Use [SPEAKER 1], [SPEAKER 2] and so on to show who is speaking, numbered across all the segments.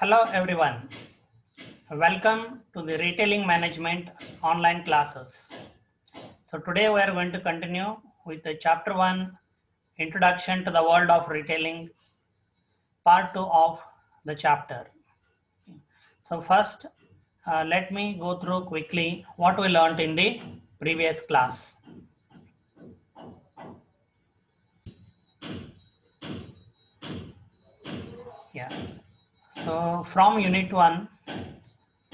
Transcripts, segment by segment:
[SPEAKER 1] Hello everyone. Welcome to the Retailing Management online classes. So today we are going to continue with the chapter 1 Introduction to the World of Retailing, part 2 of the chapter. So first let me go through quickly what we learned in the previous class. Yeah. So from unit 1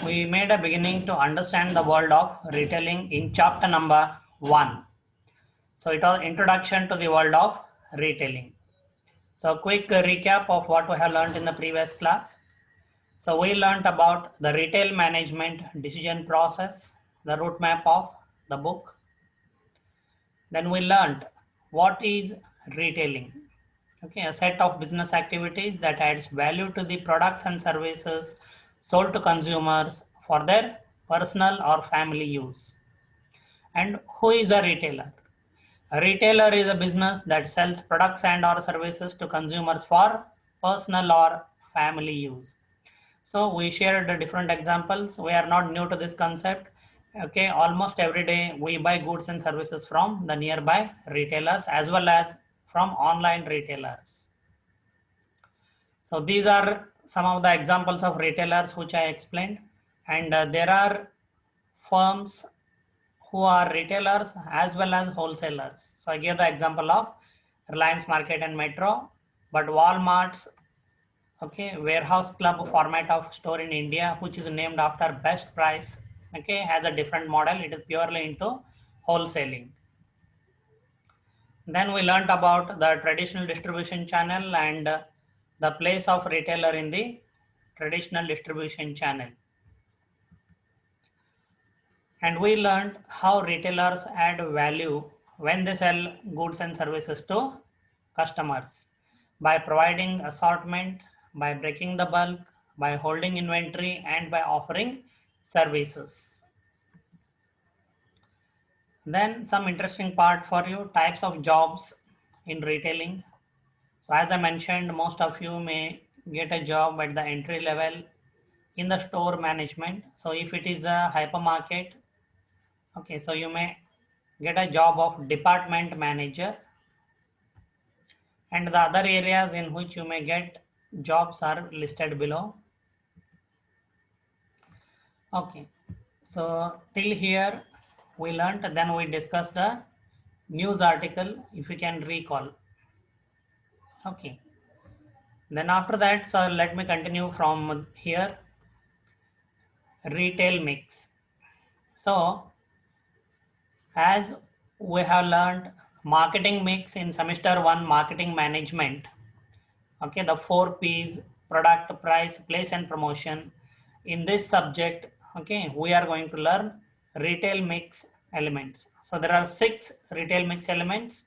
[SPEAKER 1] we made a beginning to understand the world of retailing in chapter number 1. So it was introduction to the world of retailing. So quick recap of what we have learned in the previous class. So we learned about the retail management decision process, the roadmap of the book. Then we learned what is retailing. Okay, a set of business activities that adds value to the products and services sold to consumers for their personal or family use. And who is a retailer? A retailer is a business that sells products and or services to consumers for personal or family use. So we shared different examples. We are not new to this concept. Okay, almost every day we buy goods and services from the nearby retailers as well as from online retailers. So these are some of the examples of retailers which I explained, and there are firms who are retailers as well as wholesalers. So I gave the example of Reliance Market and Metro, but Walmart's warehouse club format of store in India, which is named after Best Price, has a different model. It is purely into wholesaling. Then we learned about the traditional distribution channel and the place of retailer in the traditional distribution channel. And we learned how retailers add value when they sell goods and services to customers by providing assortment, by breaking the bulk, by holding inventory, and by offering services. Then some interesting part for you, types of jobs in retailing. So as I mentioned, most of you may get a job at the entry level in the store management. So if it is a hypermarket, so you may get a job of department manager, and the other areas in which you may get jobs are listed below. Okay, so till here we learnt, then we discussed a news article, if you can recall. Okay, then after that, so let me continue from here. Retail mix. So as we have learned marketing mix in semester 1 marketing management, the 4 P's: product, price, place and promotion. In this subject, we are going to learn retail mix elements. So there are 6 retail mix elements,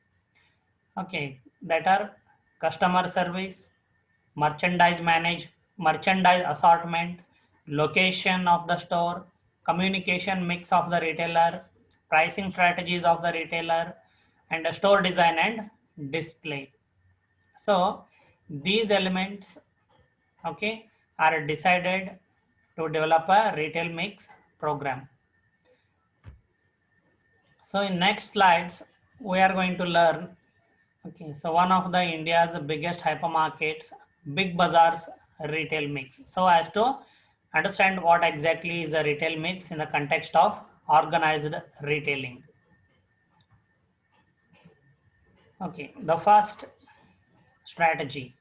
[SPEAKER 1] that are customer service, merchandise assortment, location of the store, communication mix of the retailer, pricing strategies of the retailer, and a store design and display. So these elements are decided to develop a retail mix program. So in next slides we are going to learn so one of the India's biggest hypermarkets, Big Bazaar's retail mix, so as to understand what exactly is a retail mix in the context of organized retailing. The first strategy,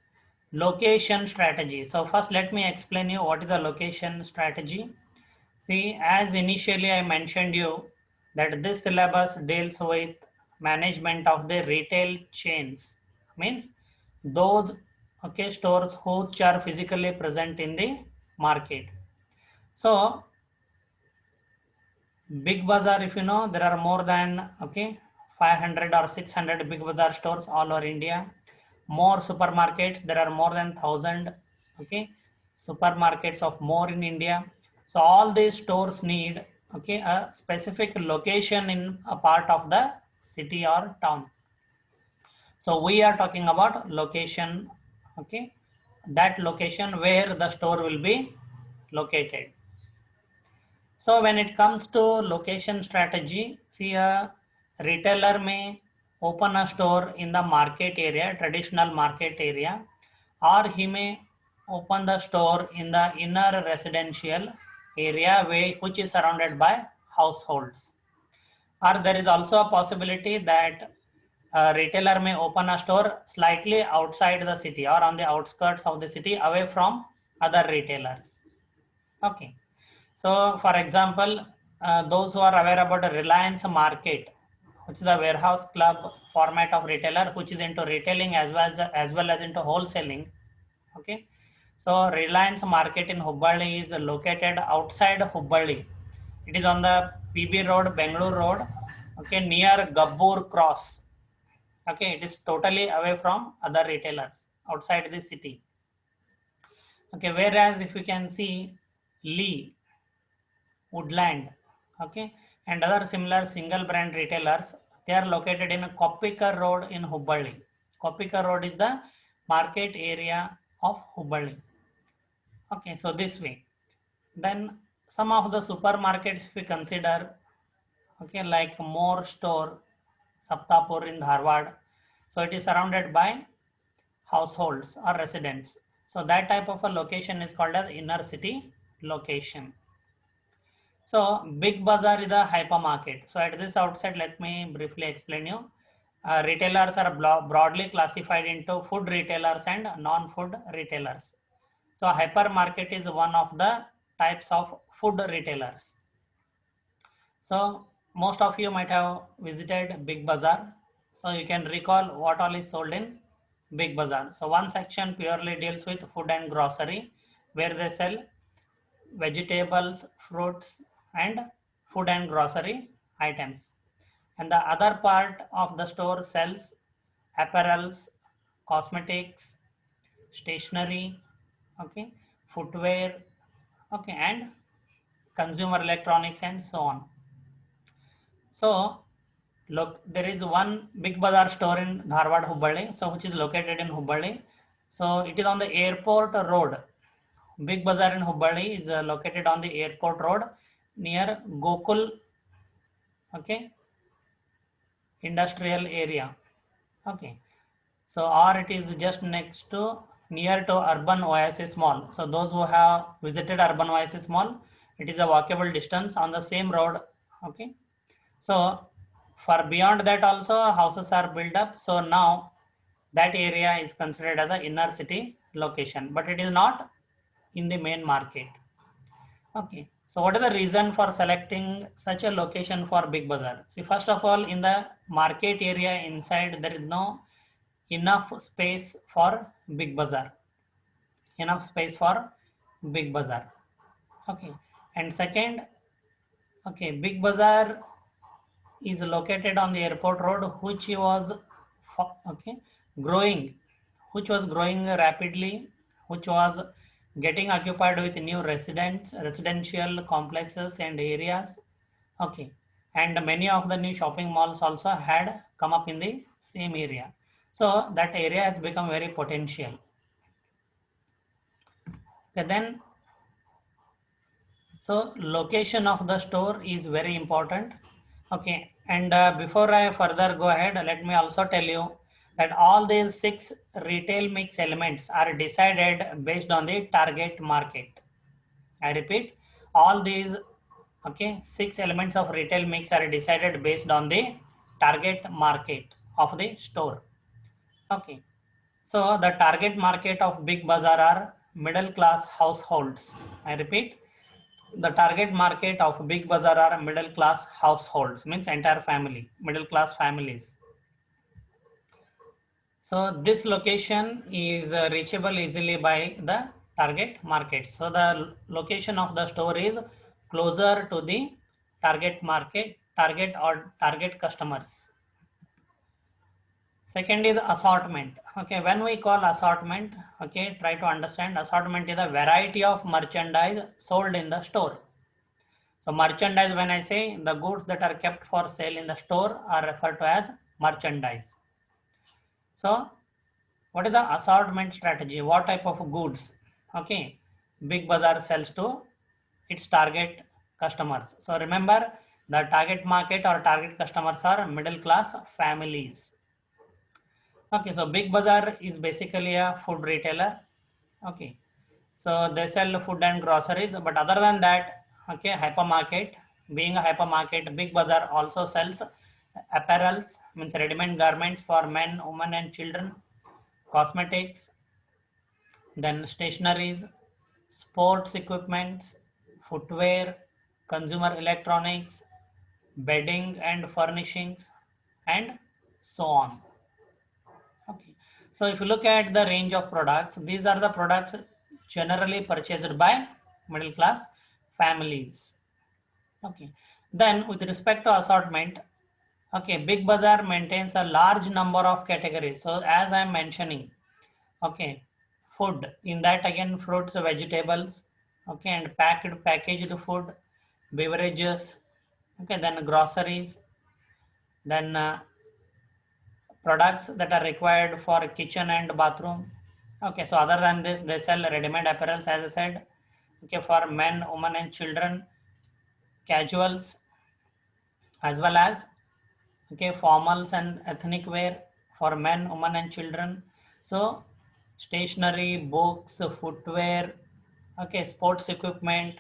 [SPEAKER 1] location strategy. So first let me explain you what is the location strategy. See, as initially I mentioned you that this syllabus deals with management of the retail chains, means those stores which are physically present in the market. So Big Bazaar, if you know, there are more than 500 or 600 Big Bazaar stores all over India. More supermarkets, there are more than 1,000 supermarkets of more in India. So all these stores need a specific location in a part of the city or town. So we are talking about location that location where the store will be located. So when it comes to location strategy, see, a retailer may open a store in the market area, traditional market area, or he may open the store in the inner residential area which is surrounded by households. Or there is also a possibility that a retailer may open a store slightly outside the city or on the outskirts of the city, away from other retailers. Okay. So for example, those who are aware about the Reliance Market, which is a warehouse club format of retailer, which is into retailing as well as into wholesaling. Okay. So Reliance Market in Hubballi is located outside Hubballi. It is on the PB Road, Bangalore Road, okay, near Gabbur Cross. Okay, it is totally away from other retailers outside the city. Okay, whereas if you can see Lee, Woodland, okay, and other similar single brand retailers, they are located in Koppikar Road in Hubballi. Koppikar Road is the market area of Hubballi. Okay, so this way. Then some of the supermarkets, if we consider, okay, like More Store, Saptapur in Dharwad, so it is surrounded by households or residents. So that type of a location is called as inner city location. So Big Bazaar is a hypermarket. So at this outset, let me briefly explain you. Retailers are broadly classified into food retailers and non-food retailers. So hypermarket is one of the types of food retailers. So most of you might have visited Big Bazaar. So you can recall what all is sold in Big Bazaar. So one section purely deals with food and grocery, where they sell vegetables, fruits, and food and grocery items. And the other part of the store sells apparels, cosmetics, stationery, okay, footwear, okay, and consumer electronics and so on. So look, there is one Big Bazaar store in Dharwad, Hubballi, so which is located in Hubballi. So it is on the airport road. Big Bazaar in Hubballi is located on the airport road near Gokul, okay, industrial area. Okay, so or it is just next to near to Urban Oasis Mall. So those who have visited Urban Oasis Mall, it is a walkable distance on the same road. Okay, so for beyond that also houses are built up. So now that area is considered as the inner city location, but it is not in the main market. Okay, so what is the reason for selecting such a location for Big Bazaar? See, first of all, in the market area inside, there is no enough space for Big Bazaar. Enough space for Big Bazaar. Okay, and second, okay, Big Bazaar is located on the airport road, which was okay growing, which was growing rapidly, which was getting occupied with new residential complexes and areas. Okay, and many of the new shopping malls also had come up in the same area. So that area has become very potential. Okay, then so location of the store is very important. Okay, and before I further go ahead, let me also tell you that all these 6 retail mix elements are decided based on the target market. I repeat, all these, okay, 6 elements of retail mix are decided based on the target market of the store. Okay, so the target market of Big Bazaar are middle class households. I repeat, the target market of Big Bazaar are middle class households, means entire family, middle class families. So this location is reachable easily by the target market. So the location of the store is closer to the target market, target customers. Second is assortment. Okay, when we call assortment, okay, try to understand assortment is a variety of merchandise sold in the store. So merchandise, when I say the goods that are kept for sale in the store are referred to as merchandise. So What is the assortment strategy? What type of goods, okay, Big Bazaar sells to its target customers? So remember, the target market or target customers are middle class families. Okay, so Big Bazaar is basically a food retailer. Okay, so they sell food and groceries, but other than that, okay, hypermarket, being a hypermarket, Big Bazaar also sells apparels, means ready-made garments for men, women, and children, cosmetics, then stationaries, sports equipments, footwear, consumer electronics, bedding and furnishings, and so on. Okay. So if you look at the range of products, these are the products generally purchased by middle class families. Okay. Then with respect to assortment, okay, Big Bazaar maintains a large number of categories. So as I am mentioning, okay, food, in that again fruits, vegetables, okay, and packaged food, beverages, okay, then groceries, then products that are required for kitchen and bathroom. Okay, so other than this, they sell ready-made apparels, as I said, okay, for men, women, and children, casuals, as well as okay, formals and ethnic wear for men, women, and children. So stationery, books, footwear, okay, sports equipment,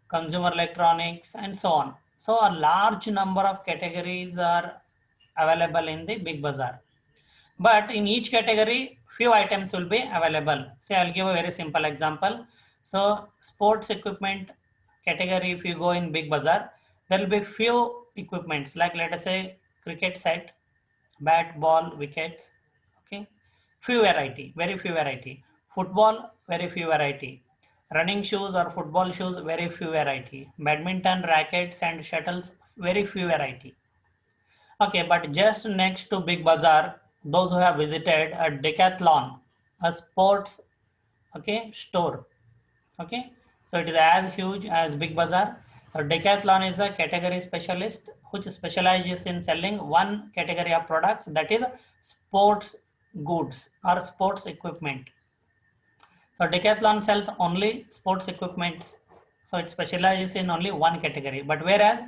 [SPEAKER 1] consumer electronics, and so on. So a large number of categories are available in the Big Bazaar. But in each category, few items will be available. Say I'll give a very simple example. So sports equipment category, if you go in Big Bazaar, there will be few equipments like let us say cricket set, bat, ball, wickets. Okay, few variety, very few variety. Football, very few variety. Running shoes or football shoes, very few variety. Badminton rackets and shuttles, very few variety. Okay, but just next to Big Bazaar, those who have visited a Decathlon, a sports, okay, store. Okay, so it is as huge as Big Bazaar. So Decathlon is a category specialist which specializes in selling one category of products, that is sports goods or sports equipment. So Decathlon sells only sports equipments. So it specializes in only one category. But whereas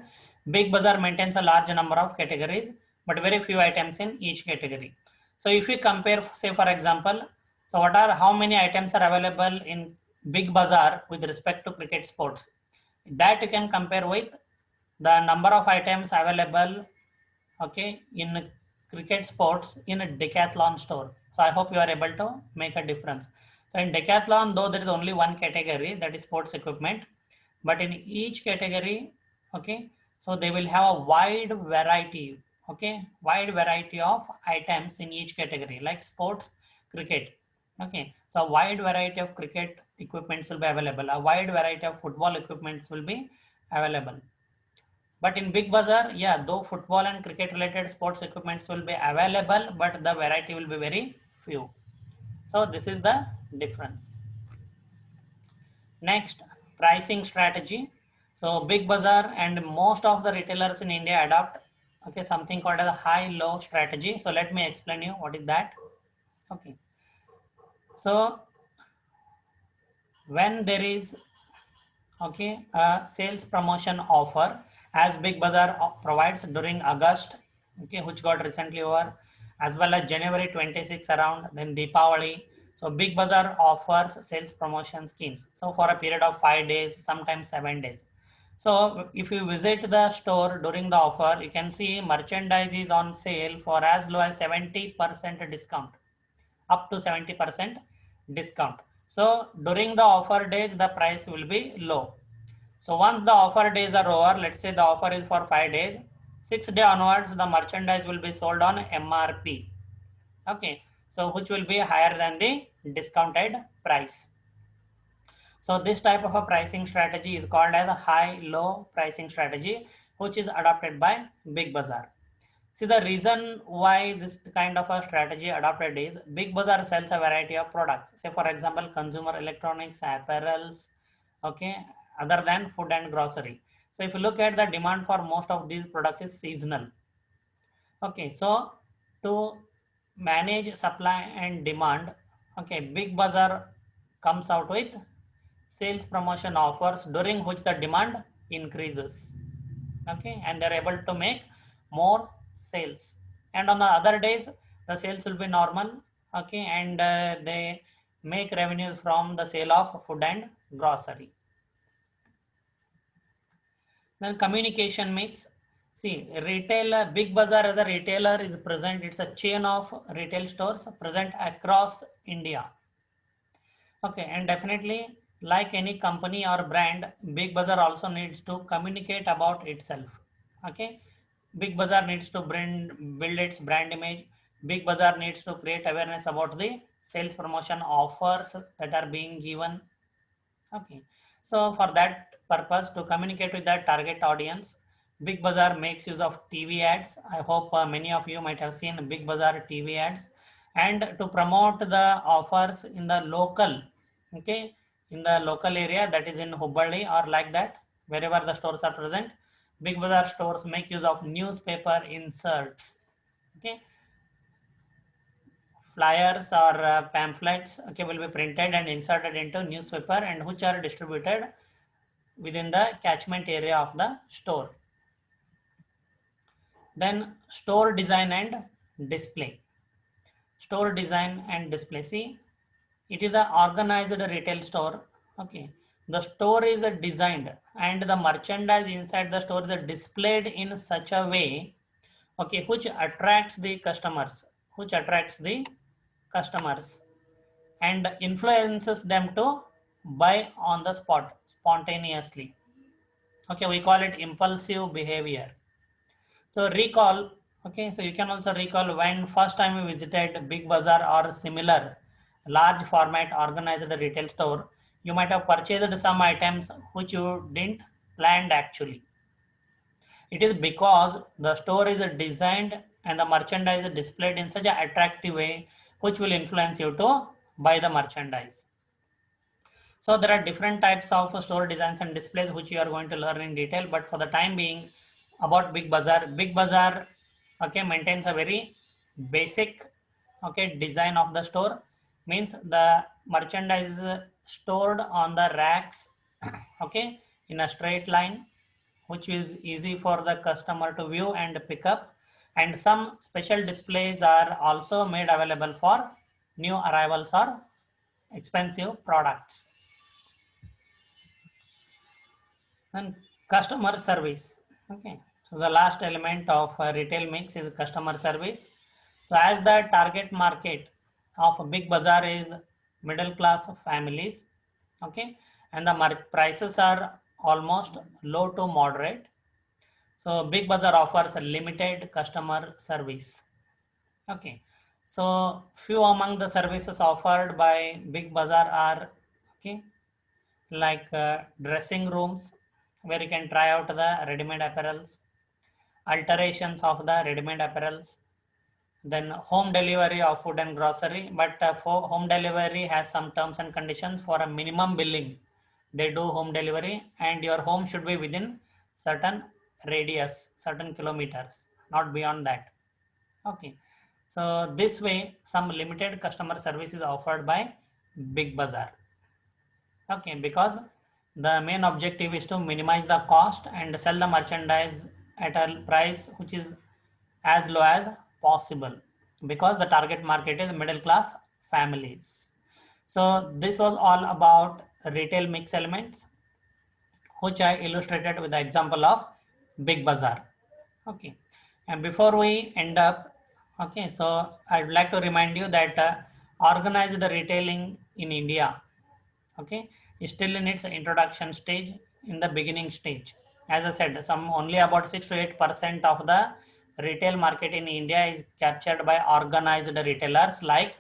[SPEAKER 1] Big Bazaar maintains a large number of categories, but very few items in each category. So if we compare, say for example, so how many items are available in Big Bazaar with respect to cricket sports? That you can compare with the number of items available, okay, in cricket sports in a Decathlon store. So I hope you are able to make a difference. So in Decathlon, though there is only one category, that is sports equipment, but in each category, okay, so they will have a wide variety, okay, wide variety of items in each category, like sports, cricket, okay. So a wide variety of cricket equipments will be available. A wide variety of football equipments will be available. But in Big Bazaar, yeah, though football and cricket related sports equipments will be available, but the variety will be very few. So this is the difference. Next, pricing strategy. So Big Bazaar and most of the retailers in India adopt, okay, something called as a high-low strategy. So let me explain you what is that. Okay. So when there is, okay, a sales promotion offer as Big Bazaar provides during August, okay, which got recently over, as well as January 26 around, then Deepavali. So Big Bazaar offers sales promotion schemes. So for a period of 5 days, sometimes 7 days. So if you visit the store during the offer, you can see merchandise is on sale for as low as 70% discount, up to 70% discount. So during the offer days, the price will be low. So once the offer days are over, let's say the offer is for 5 days, 6 day onwards, the merchandise will be sold on MRP. Okay, so which will be higher than the discounted price. So this type of a pricing strategy is called as a high-low pricing strategy, which is adopted by Big Bazaar. See, the reason why this kind of a strategy adopted is Big Bazaar sells a variety of products. Say for example, consumer electronics, apparels, okay, other than food and grocery. So if you look at the demand for most of these products is seasonal. Okay, so to manage supply and demand, okay, Big Bazaar comes out with sales promotion offers during which the demand increases, okay, and they're able to make more sales. And on the other days, the sales will be normal, okay, and they make revenues from the sale of food and grocery. Then communication mix. See, retailer, Big Bazaar as a retailer is present. It's a chain of retail stores present across India. Okay, and definitely, like any company or brand, Big Bazaar also needs to communicate about itself. Okay, Big Bazaar needs to build its brand image. Big Bazaar needs to create awareness about the sales promotion offers that are being given. Okay, so for that purpose, to communicate with that target audience, Big Bazaar makes use of TV ads. I hope many of you might have seen Big Bazaar TV ads. And to promote the offers in the local, okay, in the local area, that is in Hubballi or like that, wherever the stores are present, Big Bazaar stores make use of newspaper inserts. Okay, flyers or pamphlets, okay, will be printed and inserted into newspaper, and which are distributed within the catchment area of the store. Then store design and display. Store design and display. See, it is an organized retail store. Okay, the store is designed and the merchandise inside the store is displayed in such a way, okay, which attracts the customers, and influences them to buy on the spot spontaneously. Okay, we call it impulsive behavior. So recall, okay, so you can also recall when first time you visited Big Bazaar or similar large format organized retail store, you might have purchased some items which you didn't planned actually. It is because the store is designed and the merchandise is displayed in such an attractive way which will influence you to buy the merchandise. So there are different types of store designs and displays which you are going to learn in detail, but for the time being about Big Bazaar, okay, maintains a very basic, okay, design of the store. Means the merchandise is stored on the racks, okay, in a straight line, which is easy for the customer to view and pick up. And some special displays are also made available for new arrivals or expensive products. And customer service. Okay, so the last element of retail mix is customer service. So as the target market of Big Bazaar is middle class families, okay, and the prices are almost low to moderate, so Big Bazaar offers a limited customer service. Okay, so few among the services offered by Big Bazaar are, okay, like dressing rooms where you can try out the ready-made apparels, alterations of the ready-made apparels, then home delivery of food and grocery, but for home delivery has some terms and conditions. For a minimum billing, they do home delivery, and your home should be within certain radius, certain kilometers, not beyond that. Okay, so this way some limited customer service is offered by Big Bazaar. Okay, because the main objective is to minimize the cost and sell the merchandise at a price which is as low as possible, because the target market is middle class families. So this was all about retail mix elements, which I illustrated with the example of Big Bazaar. Okay, and before we end up, okay, so I'd like to remind you that organized retailing in India, okay, is still in its introduction stage, in the beginning stage. As I said, some only about 6 to 8% of the retail market in India is captured by organized retailers like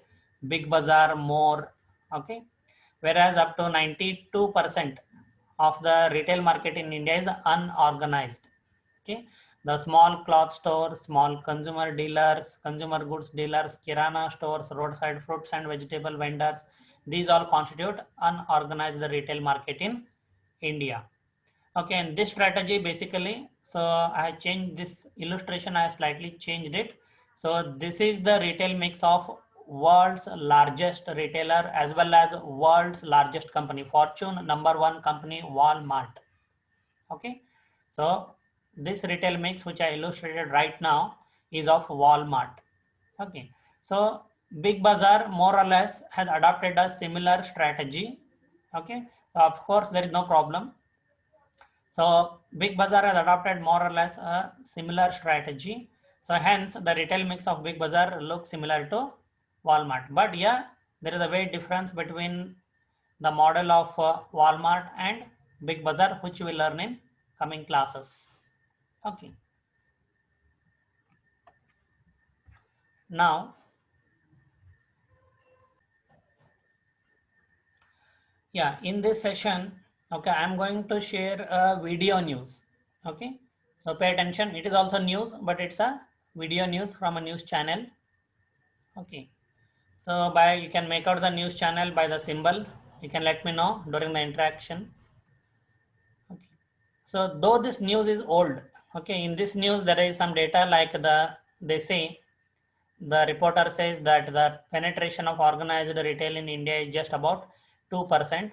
[SPEAKER 1] Big Bazaar, more, okay, whereas up to 92% of the retail market in India is unorganized. Okay, the small cloth stores, small consumer dealers, consumer goods dealers, kirana stores, roadside fruits and vegetable vendors, these all constitute unorganized retail market in India. Okay, and this strategy basically, so I changed this illustration, I slightly changed it. So this is the retail mix of world's largest retailer as well as world's largest company, Fortune #1 company, Walmart. Okay, so this retail mix which I illustrated right now is of Walmart. Okay, so Big Bazaar more or less has adopted a similar strategy. Okay, so of course there is no problem. So Big Bazaar has adopted more or less a similar strategy. So hence the retail mix of Big Bazaar looks similar to Walmart. But yeah, there is a very difference between the model of Walmart and Big Bazaar, which we will learn in coming classes. Okay. Now, yeah, in this session, okay, I'm going to share a video news. Okay, so pay attention. It is also news, but it's a video news from a news channel. Okay, so you can make out the news channel by the symbol. You can let me know during the interaction. Okay, so though this news is old, okay, in this news there is some data like they say the reporter says that the penetration of organized retail in India is just about 2%.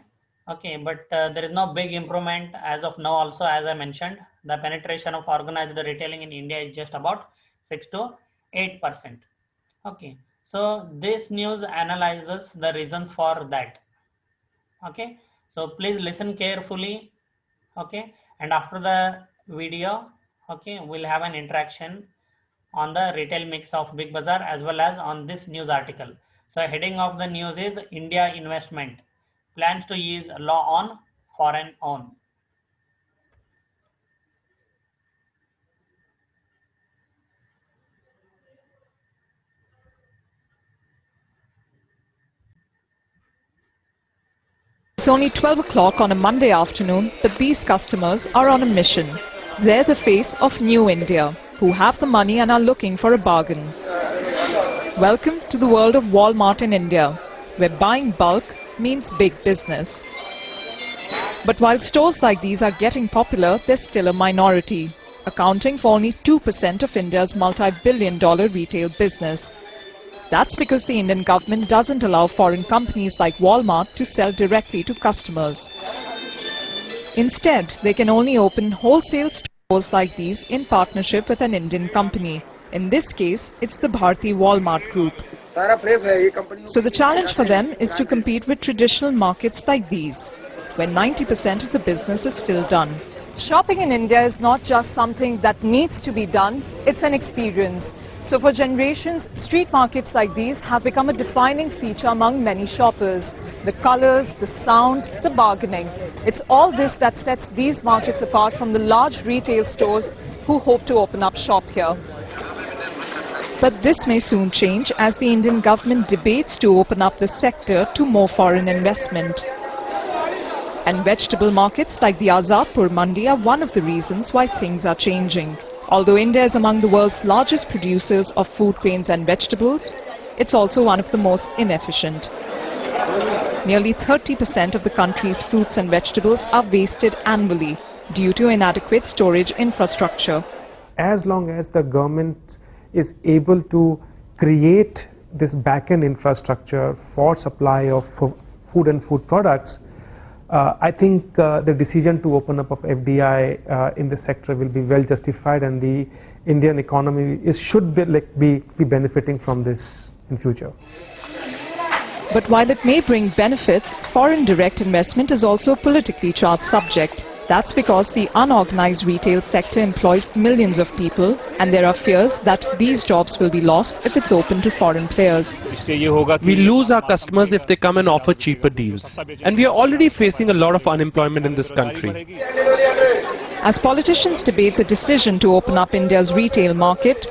[SPEAKER 1] Okay, but there is no big improvement as of now. Also, as I mentioned, the penetration of organized retailing in India is just about 6 to 8%. Okay, so this news analyzes the reasons for that. Okay, so please listen carefully. Okay, and after the video, okay, we'll have an interaction on the retail mix of Big Bazaar as well as on this news article. So heading of the news is India investment plans to ease law on foreign own.
[SPEAKER 2] It's only 12 o'clock on a Monday afternoon, but these customers are on a mission. They're the face of New India, who have the money and are looking for a bargain. Welcome to the world of Walmart in India, where buying bulk means big business. But while stores like these are getting popular, they're still a minority, accounting for only 2% of India's multi-billion-dollar retail business. That's because the Indian government doesn't allow foreign companies like Walmart to sell directly to customers. Instead, they can only open wholesale stores like these in partnership with an Indian company. In this case, it's the Bharti Walmart Group. So the challenge for them is to compete with traditional markets like these, where 90% of the business is still done. Shopping in India is not just something that needs to be done, it's an experience. So for generations, street markets like these have become a defining feature among many shoppers. The colors, the sound, the bargaining. It's all this that sets these markets apart from the large retail stores who hope to open up shop here. But this may soon change as the Indian government debates to open up the sector to more foreign investment. And vegetable markets like the Azadpur Mandi are one of the reasons why things are changing. Although India is among the world's largest producers of food grains and vegetables, it's also one of the most inefficient. Nearly 30% of the country's fruits and vegetables are wasted annually due to inadequate storage infrastructure.
[SPEAKER 3] As long as the government is able to create this back-end infrastructure for supply of food and food products, I think the decision to open up of FDI in the sector will be well justified, and the Indian economy should be benefiting from this in future.
[SPEAKER 2] But while it may bring benefits, foreign direct investment is also a politically charged subject. That's because the unorganized retail sector employs millions of people, and there are fears that these jobs will be lost if it's open to foreign players.
[SPEAKER 4] We lose our customers if they come and offer cheaper deals. And we are already facing a lot of unemployment in this country.
[SPEAKER 2] As politicians debate the decision to open up India's retail market,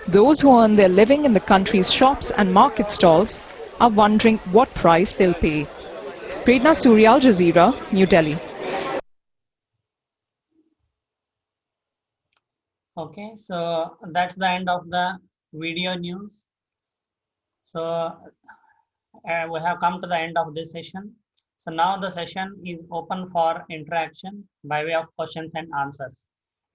[SPEAKER 2] those who earn their living in the country's shops and market stalls are wondering what price they'll pay. Prerna Surya, Al Jazeera, New Delhi.
[SPEAKER 1] Okay, so that's the end of the video news. So we have come to the end of this session. So now the session is open for interaction by way of questions and answers.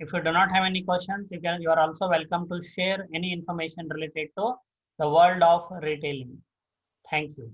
[SPEAKER 1] If you do not have any questions, you are also welcome to share any information related to the world of retailing. Thank you.